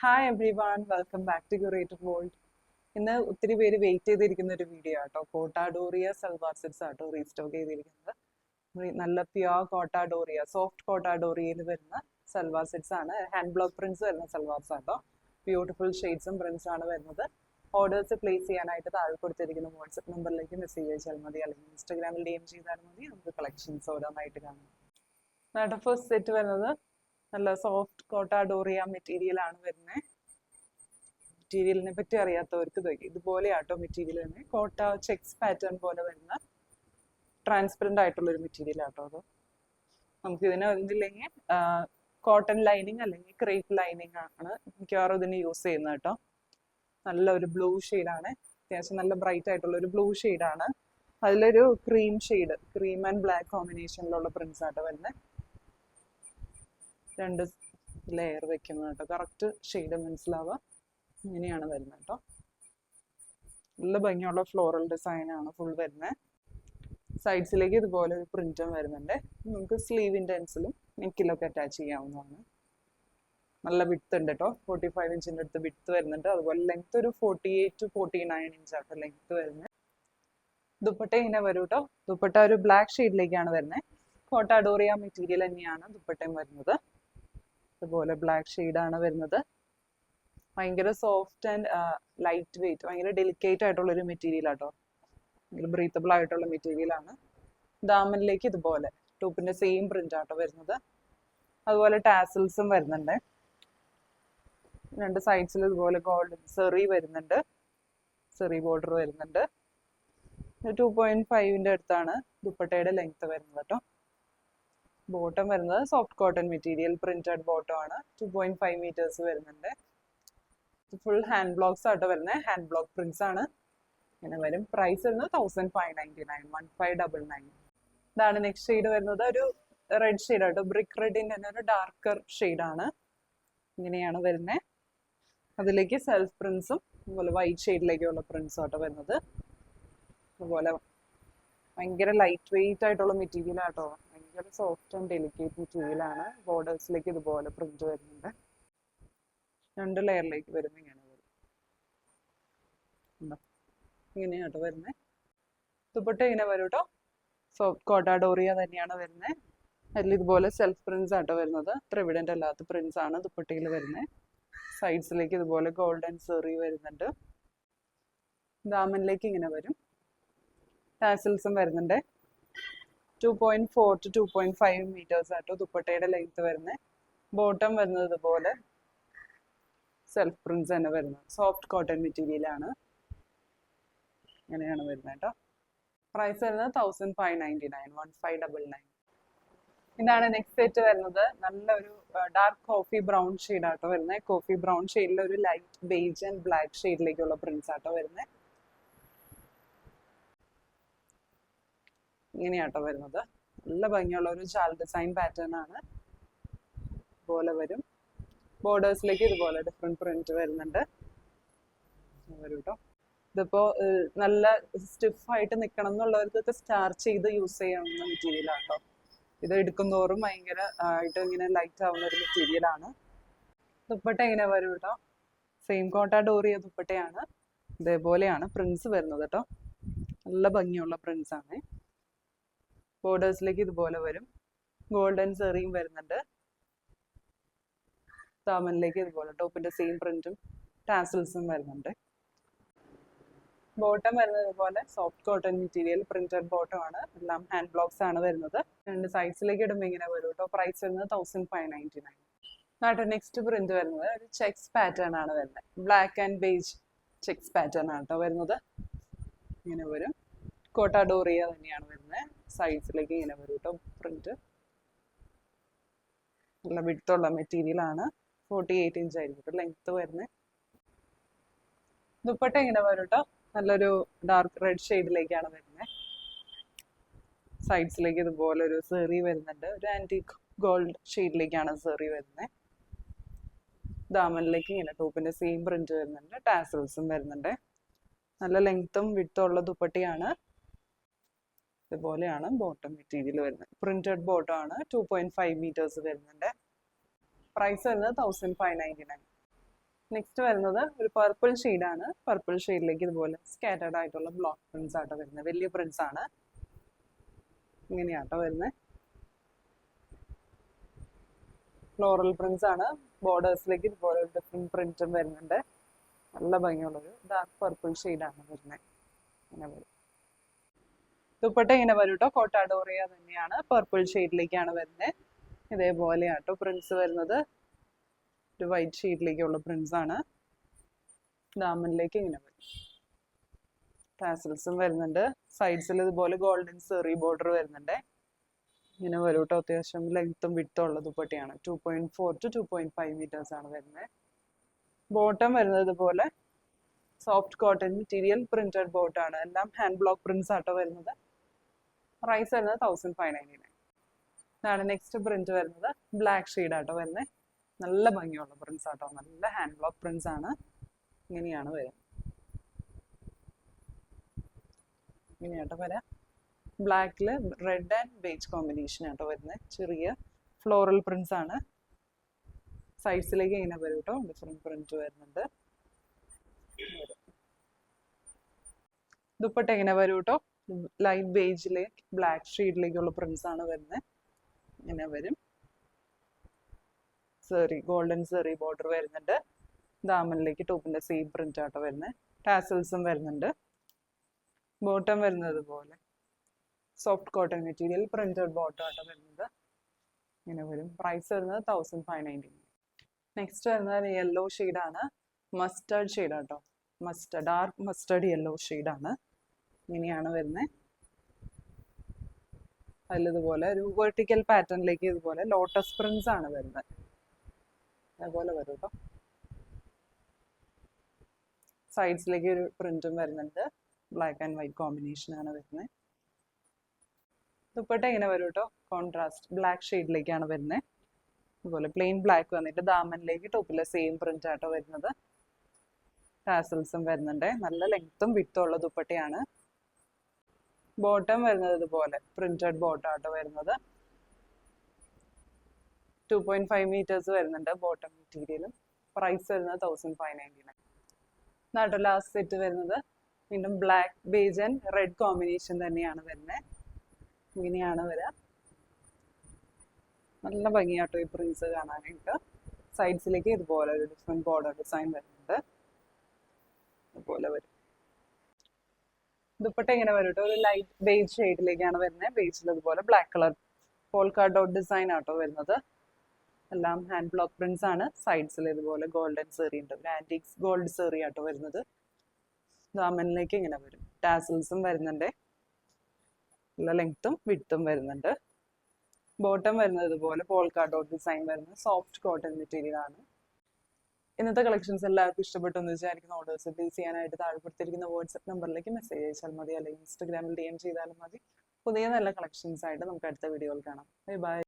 Hi everyone, welcome back to curated world. ഇന്ന് ഒത്തിരി പേര് വെയിറ്റ് ചെയ്തിരിക്കുന്ന ഒരു വീഡിയോ ആട്ടോ. കോട്ടാഡോറിയ സൽവാർ സെറ്റ്സ് ആട്ടോ റീസ്റ്റോക്ക് ചെയ്തിരിക്കുന്നത്. നല്ല പ്യുവർ കോട്ടാഡോറിയ, സോഫ്റ്റ് കോട്ടാഡോറിയയിൽ വരുന്ന സൽവാർ സെറ്റ്സ് ആണ്. ഹാൻഡ് ബ്ലോക്ക് പ്രിന്റ്സ് വരുന്ന സൽവാർസ് ആട്ടോ. ബ്യൂട്ടിഫുൾ ഷെയ്ഡ്സും പ്രിന്റ്സും ആണ് വരുന്നത്. ഓർഡേഴ്സ് പ്ലേസ് ചെയ്യാനായിട്ട് താഴെ കൊടുത്തിരിക്കുന്ന വാട്സ്ആപ്പ് നമ്പറിലേക്ക് മെസ്സേജ് അയച്ചാൽ മതി, അല്ലെങ്കിൽ ഇൻസ്റ്റാഗ്രാമിൽ DM ചെയ്താൽ മതി. നമുക്ക് കളക്ഷൻസ് ഓരോന്നായിട്ട് കാണാം. ഫസ്റ്റ് സെറ്റ് വരുന്നത് നല്ല സോഫ്റ്റ് കോട്ടാഡോറിയ മെറ്റീരിയൽ ആണ് വരുന്നത്. മെറ്റീരിയലിനെ പറ്റി അറിയാത്തവർക്ക് ഇതുപോലെയാട്ടോ മെറ്റീരിയൽ തന്നെ. കോട്ട ചെക്സ് പാറ്റേൺ പോലെ വരുന്ന ട്രാൻസ്പെറന്റ് ആയിട്ടുള്ള ഒരു മെറ്റീരിയൽ ആട്ടോ അത്. നമുക്ക് ഇതിന് ഒന്നില്ലെങ്കിൽ കോട്ടൺ ലൈനിങ് അല്ലെങ്കിൽ ക്രേപ്പ് ലൈനിങ് ആണ് മിക്കവാറും ഇതിന് യൂസ് ചെയ്യുന്നത് കേട്ടോ. നല്ലൊരു ബ്ലൂ ഷെയ്ഡാണ്, അത്യാവശ്യം നല്ല ബ്രൈറ്റ് ആയിട്ടുള്ള ഒരു ബ്ലൂ ഷെയ്ഡാണ്. അതിലൊരു cream shade, cream and black കോമ്പിനേഷനിലുള്ള പ്രിന്റ്സ് ആട്ടോ വരുന്നത്. രണ്ട് ലെയർ വെക്കുന്നത് കേട്ടോ, കറക്റ്റ് ഷെയ്ഡ് മനസ്സിലാവുക. ഇങ്ങനെയാണ് വരുന്നത് കേട്ടോ. നല്ല ഭംഗിയുള്ള ഫ്ലോറൽ ഡിസൈൻ ആണ് ഫുൾ വരുന്നത്. സൈഡ്സിലേക്ക് ഇതുപോലെ ഒരു പ്രിന്റും വരുന്നുണ്ട്. നമുക്ക് സ്ലീവിൻ്റെ എൻസിലും നെക്കിലൊക്കെ അറ്റാച്ച് ചെയ്യാവുന്നതാണ്. നല്ല വിഡ്ത്ത് ഉണ്ട് കേട്ടോ, 45 ഇഞ്ചിൻ്റെ അടുത്ത് വിഡ്ത്ത് വരുന്നുണ്ട്. അതുപോലെ ലെങ്ത് ഒരു 48 to 49 ഇഞ്ച് ആട്ടോ ലെങ്ത് വരുന്നത്. ദുപ്പട്ട ഇങ്ങനെ വരും കേട്ടോ. ദുപ്പട്ട ഒരു ബ്ലാക്ക് ഷെയ്ഡിലേക്കാണ് വരുന്നത്. കോട്ടാഡോറിയ മെറ്റീരിയൽ തന്നെയാണ് ദുപ്പട്ടയും വരുന്നത്. അതുപോലെ ബ്ലാക്ക് ഷെയ്ഡാണ് വരുന്നത്. ഭയങ്കര സോഫ്റ്റ് ആൻഡ് ലൈറ്റ് വെയിറ്റ്, ഭയങ്കര ഡെലിക്കേറ്റ് ആയിട്ടുള്ള ഒരു മെറ്റീരിയൽ ആട്ടോ. ഭയങ്കര ബ്രീത്തബിൾ ആയിട്ടുള്ള മെറ്റീരിയൽ ആണ്. ദാമനിലേക്ക് ഇതുപോലെ ടോപ്പിന്റെ സെയിം പ്രിന്റ് ആട്ടോ വരുന്നത്. അതുപോലെ ടാസിൽസും വരുന്നുണ്ട്. രണ്ട് സൈഡ്സിൽ ഇതുപോലെ ഗോൾഡൻ സെറി വരുന്നുണ്ട്, സെറി ബോർഡർ വരുന്നുണ്ട്. 2.5 അടുത്താണ് ദുപ്പട്ടയുടെ ലെങ്ത് വരുന്നത് കേട്ടോ. ബോട്ടം വരുന്നത് soft cotton material printed bottom ആണ്. 2.5 മീറ്റേഴ്സ് വരുന്നുണ്ട്. ഫുൾ ഹാൻഡ് ബ്ലോക്സ് ആട്ടോ വരുന്നത്. ഹാൻഡ് ബ്ലോക്ക് പ്രിന്റ്സ് ആണ്. ഇങ്ങനെ വരും. പ്രൈസ് വരുന്നത് 1599, 1599. ഇതാണ് നെക്സ്റ്റ് ഷെയ്ഡ് വരുന്നത്. ഒരു റെഡ് ഷെയ്ഡ് ആട്ടോ, ബ്രിക്ക് റെഡിന്റെ തന്നെ ഒരു ഡാർക്കർ ഷെയ്ഡാണ്. ഇങ്ങനെയാണ് വരുന്നത്. അതിലേക്ക് സെൽഫ് പ്രിന്റ്സും അതുപോലെ വൈറ്റ് ഷെയ്ഡിലേക്കുള്ള പ്രിന്റ്സും ആട്ടോ വരുന്നത്. അതുപോലെ ഭയങ്കര ലൈറ്റ് വെയിറ്റ് ആയിട്ടുള്ള മെറ്റീരിയൽ ആട്ടോ, ഭയങ്കര സോഫ്റ്റ് ആൻഡ് ഡെലിക്കേറ്റ് മെറ്റീരിയൽ ആണ്. ബോർഡേഴ്സിലേക്ക് ഇതുപോലെ പ്രിന്റ് വരുന്നുണ്ട്. രണ്ട് ലെയറിലേക്ക് വരുമ്പോൾ ഇങ്ങനെ വരും. ഇങ്ങനെയാട്ടോ വരുന്നത്. ദുപ്പട്ട ഇങ്ങനെ വരും കേട്ടോ. സോഫ്റ്റ് കോട്ടാഡോറിയ തന്നെയാണ് വരുന്നത്. അതിൽ ഇതുപോലെ സെൽഫ് പ്രിന്റ്സ് ആട്ടോ വരുന്നത്. എവിഡന്റ് അല്ലാത്ത പ്രിന്റ്സ് ആണ് ദുപ്പട്ടയിൽ വരുന്നത്. സൈഡ്സിലേക്ക് ഇതുപോലെ ഗോൾഡൻ സെറി വരുന്നുണ്ട്. ദാമനിലേക്ക് ഇങ്ങനെ വരും. ടാസിൽസും വരുന്നുണ്ട്. 2.4 to 2.5 മീറ്റേഴ്സ് ആട്ടോ ദുപ്പട്ടയുടെ ലെങ്ത് വരുന്നത്. ബോട്ടം വരുന്നത് ഇതുപോലെ സെൽഫ് പ്രിന്റ്സ് തന്നെ വരുന്നത്. സോഫ്റ്റ് കോട്ടൺ മെറ്റീരിയൽ ആണ്. ഇങ്ങനെയാണ് വരുന്നത് കേട്ടോ. പ്രൈസ് വരുന്നത് 1599, 1599. ഇതാണ് നെക്സ്റ്റ് സെറ്റ് വരുന്നത്. നല്ലൊരു ഡാർക്ക് കോഫി ബ്രൗൺ ഷെയ്ഡ് ആട്ടോ വരുന്നത്. കോഫി ബ്രൗൺ ഷെയ്ഡിൽ ഒരു ലൈറ്റ് ബേജ് ആൻഡ് ബ്ലാക്ക് ഷെയ്ഡിലേക്കുള്ള പ്രിന്റ്സ് ആട്ടോ വരുന്നത്. ഇങ്ങനെയാട്ടോ വരുന്നത്. നല്ല ഭംഗിയുള്ള ഒരു ജാൽ ഡിസൈൻ പാറ്റേൺ ആണ്. ഇതുപോലെ വരും. ബോർഡേഴ്സിലേക്ക് ഇതുപോലെ ഡിഫറെന്റ് പ്രിന്റ് വരുന്നുണ്ട്. വരും കേട്ടോ. ഇതിപ്പോ നല്ല സ്റ്റിഫായിട്ട് നിൽക്കണം എന്നുള്ളവർക്കൊക്കെ സ്റ്റാർച്ച് ചെയ്ത് യൂസ് ചെയ്യാവുന്ന മെറ്റീരിയൽ ആട്ടോ. ഇത് എടുക്കുന്തോറും ഭയങ്കര ആയിട്ട് ഇങ്ങനെ ലൈറ്റ് ആവുന്ന ഒരു മെറ്റീരിയൽ ആണ്. ദുപ്പട്ട ഇങ്ങനെ വരും കേട്ടോ. സെയിം കോട്ടാഡോറിയ ദുപ്പട്ടയാണ്. ഇതേപോലെയാണ് പ്രിന്റ്സ് വരുന്നത് കേട്ടോ. നല്ല ഭംഗിയുള്ള പ്രിന്റ്സ് ആണ്. ബോർഡേഴ്സിലേക്ക് ഇതുപോലെ വരും. ഗോൾഡൻ സെറിയും വരുന്നുണ്ട്. ദാമനിലേക്ക് ഇതുപോലെ ടോപ്പിന്റെ സെയിം പ്രിന്റും ടാസിൽസും വരുന്നുണ്ട്. ബോട്ടം വരുന്നത് ഇതുപോലെ soft cotton material printed bottom ആണ്. എല്ലാം ഹാൻഡ് ബ്ലോക്സ് ആണ് വരുന്നത്. രണ്ട് സൈഡ്സിലേക്ക് ഇടുമ്പോൾ ഇങ്ങനെ വരും കേട്ടോ. പ്രൈസ് വരുന്നത് 1599. നാട്ടോ നെക്സ്റ്റ് പ്രിന്റ് വരുന്നത് ഒരു ചെക്സ് പാറ്റേൺ ആണ് വരുന്നത്. Black and beige checks pattern ആണ് കേട്ടോ വരുന്നത്. ഇങ്ങനെ വരും. കോട്ടാഡോറിയ തന്നെയാണ് വരുന്നത്. സൈഡ്സിലേക്ക് ഇങ്ങനെ വരും കേട്ടോ പ്രിന്റ്. നല്ല വിഡ്ത്തുള്ള മെറ്റീരിയൽ ആണ്. 48 ഇഞ്ച് ആയിരിക്കും ലെങ്ത് വരുന്നത്. ദുപ്പട്ട ഇങ്ങനെ വരും കേട്ടോ. നല്ലൊരു ഡാർക്ക് റെഡ് ഷെയ്ഡിലേക്കാണ് വരുന്നത്. സൈഡ്സിലേക്ക് ഇതുപോലെ ഒരു സെറി വരുന്നുണ്ട്. ഒരു ആന്റിക് ഗോൾഡ് ഷെയ്ഡിലേക്കാണ് സെറി വരുന്നത്. ദാമനിലേക്ക് ഇങ്ങനെ ടോപ്പിന്റെ സെയിം പ്രിന്റ് വരുന്നുണ്ട്. ടാസൽസും വരുന്നുണ്ട്. നല്ല ലെങ്ത്തും വിഡ്ത്തും ഉള്ള ദുപ്പട്ടയാണ്. ഇതുപോലെയാണ് ബോട്ടം മെറ്റീരിയൽ വരുന്നത്. പ്രിന്റഡ് ബോട്ടം ആണ്. 2.5 മീറ്റേഴ്സ് വരുന്നുണ്ട്. പ്രൈസ് വരുന്നത് 1599. നെക്സ്റ്റ് വരുന്നത് ഒരു പർപ്പിൾ ആണ്. പർപ്പിൾ ഷെയ്ഡിലേക്ക് ഇതുപോലെ സ്കാറ്റേർഡ് ആയിട്ടുള്ള ബ്ലോക്ക് പ്രിന്റ്സ് ആട്ടോ വരുന്നത്. വലിയ പ്രിന്റ്സ് ആണ്. ഇങ്ങനെയാട്ടോ വരുന്നത്. ഫ്ലോറൽ പ്രിന്റ്സ് ആണ്. ബോർഡേഴ്സിലേക്ക് ഇതുപോലെ ഡിഫറെന്റ് പ്രിന്റും വരുന്നുണ്ട്. നല്ല ഭംഗിയുള്ളൊരു ഡാർക്ക് പർപ്പിൾ ആണ് വരുന്നത്. ഇങ്ങനെ വരും. ദുപ്പട്ട ഇങ്ങനെ വരും കേട്ടോ. കോട്ടാഡോറിയ തന്നെയാണ്. പർപ്പിൾ ഷെയ്ഡിലേക്കാണ് വരുന്നത്. ഇതേപോലെയാട്ടോ പ്രിന്റ്സ് വരുന്നത്. ഒരു വൈറ്റ് ഷെയ്ഡിലേക്കുള്ള പ്രിന്റ്സ് ആണ്. ദാമനിലേക്ക് ഇങ്ങനെ വരും. ടാസൽസും വരുന്നുണ്ട്. സൈഡ്സിൽ ഇതുപോലെ ഗോൾഡൻ സെറി ബോർഡർ വരുന്നുണ്ട്. ഇങ്ങനെ വരും കേട്ടോ. അത്യാവശ്യം ലെങ്ത്തും വിട്ടും ഉള്ള ദുപ്പട്ടയാണ്. 2.4 to 2.5 മീറ്റേഴ്സ് ആണ് വരുന്നത്. ബോട്ടം വരുന്നത് ഇതുപോലെ സോഫ്റ്റ് കോട്ടൺ മെറ്റീരിയൽ പ്രിന്റഡ് ബോട്ടാണ്. എല്ലാം ഹാൻഡ് ബ്ലോക്ക് പ്രിന്റ്സ് ആട്ടോ വരുന്നത്. പ്രൈസ് വരുന്നത് 1599. ഇതാണ് നെക്സ്റ്റ് പ്രിന്റ് വരുന്നത്. ബ്ലാക്ക് ഷെയ്ഡ് ആട്ടോ വരുന്നത്. നല്ല ഭംഗിയുള്ള പ്രിന്റ്സ് ആട്ടോ. നല്ല ഹാൻഡ് ബ്ലോക്ക് പ്രിന്റ്സ് ആണ്. ഇങ്ങനെയാണ് വരുന്നത്. ഇങ്ങനെയാട്ടോ വരാം. ബ്ലാക്കിൽ റെഡ് ആൻഡ് ബേജ് കോമ്പിനേഷൻ ആട്ടോ വരുന്നത്. ചെറിയ ഫ്ലോറൽ പ്രിന്റ്സ് ആണ്. സൈഡ്സിലേക്ക് ഇങ്ങനെ വരും കേട്ടോ. ഡിഫറെന്റ് പ്രിന്റ് വരുന്നുണ്ട്. ദുപ്പട്ട ഇങ്ങനെ വരും കേട്ടോ. ലൈറ്റ് ബേജിലേക്ക് ബ്ലാക്ക് ഷെയ്ഡിലേക്കുള്ള പ്രിന്റ്സ് ആണ് വരുന്നത്. ഇങ്ങനെ വരും. ഗോൾഡൻ സെറി ബോർഡർ വരുന്നുണ്ട്. ദാമനിലേക്ക് ടോപ്പിന്റെ സെയിം പ്രിന്റ് ആട്ടോ വരുന്നത്. ടാസൽസും വരുന്നുണ്ട്. ബോട്ടം വരുന്നത് പോലെ soft cotton material printed bottom ആട്ടോ വരുന്നത്. ഇങ്ങനെ വരും. പ്രൈസ് വരുന്നത് 1599. നെക്സ്റ്റ് വരുന്നത് യെല്ലോ ആണ്. മസ്റ്റേർഡ് ഷെയ്ഡ് ആട്ടോ. ഡാർക്ക് മസ്റ്റേർഡ് യെല്ലോ ആണ്. ഇങ്ങനെയാണ് വരുന്നത്. അതിലിതുപോലെ ഒരു വെർട്ടിക്കൽ പാറ്റേണിലേക്ക് ഇതുപോലെ ലോട്ടസ് പ്രിന്റ്സ് ആണ് വരുന്നത്. അതുപോലെ വരും കേട്ടോ. സൈഡ്സിലേക്ക് ഒരു പ്രിന്റും വരുന്നുണ്ട്. ബ്ലാക്ക് ആൻഡ് വൈറ്റ് കോമ്പിനേഷൻ ആണ് വരുന്നത്. ദുപ്പട്ട ഇങ്ങനെ വരും കേട്ടോ. കോൺട്രാസ്റ്റ് ബ്ലാക്ക് ഷെയ്ഡിലേക്കാണ് വരുന്നത്. അതുപോലെ പ്ലെയിൻ ബ്ലാക്ക് വന്നിട്ട് ദാമനിലേക്ക് ടോപ്പിലെ സെയിം പ്രിന്റ് ആട്ടോ വരുന്നത്. ടാസൽസും വരുന്നുണ്ട്. നല്ല ലെങ്ത്തും വിട്ടും ഉള്ള ദുപ്പട്ടയാണ്. ബോട്ടം വരുന്നത് ഇതുപോലെ പ്രിന്റഡ് ബോട്ടം ആട്ടോ വരുന്നത്. 2.5 മീറ്റേഴ്സ് വരുന്നുണ്ട് ബോട്ടം മെറ്റീരിയലും. പ്രൈസ് വരുന്നത് 1599. നാട്ടോ ലാസ്റ്റ് സെറ്റ് വരുന്നത് വീണ്ടും black beige and red combination തന്നെയാണ് വരുന്നത്. ഇങ്ങനെയാണ് വരിക. നല്ല ഭംഗിയാട്ടോ ഈ പ്രിന്റ്സ് കാണാനായിട്ട്. സൈഡ്സിലേക്ക് ഇതുപോലെ ഒരു ഡിഫറെന്റ് ബോർഡർ ഡിസൈൻ വരുന്നുണ്ട്. അതുപോലെ വരും. ദുപ്പട്ട ഇങ്ങനെ വരും കേട്ടോ. ഒരു ലൈറ്റ് ബേജ് ഷെയ്ഡിലേക്കാണ് വരുന്നത്. ബേജിൽ അതുപോലെ black colour polka dot design ആട്ടോ വരുന്നത്. എല്ലാം ഹാൻഡ് ബ്ലോക്ക് പ്രിന്റ്സ് ആണ്. സൈഡ്സിൽ ഇതുപോലെ ഗോൾഡൻ സെറി ഉണ്ട്. ഒരു ആന്റിക്സ് ഗോൾഡ് സെറി ആട്ടോ വരുന്നത്. ദാമനിലേക്ക് ഇങ്ങനെ വരും. ടാസൽസും വരുന്നുണ്ട്. നല്ല ലെങ്ത്തും വിട്ടും വരുന്നുണ്ട്. ബോട്ടം വരുന്നത് ഇതുപോലെ പോൾക്കാ ഡോട്ട് ഡിസൈൻ വരുന്നത് സോഫ്റ്റ് കോട്ടൺ മെറ്റീരിയൽ ആണ്. ഇന്നത്തെ കളക്ഷൻസ് എല്ലാവർക്കും ഇഷ്ടപ്പെട്ടു എന്ന് വിചാരിക്കുന്ന ഓർഡേഴ്സ് പ്ലേസ് ചെയ്യാനായിട്ട് താഴെപ്പെടുത്തിയിരിക്കുന്ന വാട്സ്ആപ്പ് നമ്പറിലേക്ക് മെസ്സേജ് അയച്ചാൽ മതി. അല്ലെങ്കിൽ ഇൻസ്റ്റാഗ്രാമിൽ DM ചെയ്താലും മതി. പുതിയ നല്ല കളക്ഷൻസ് ആയിട്ട് നമുക്ക് അടുത്ത വീഡിയോയിൽ കാണാം. Bye bye.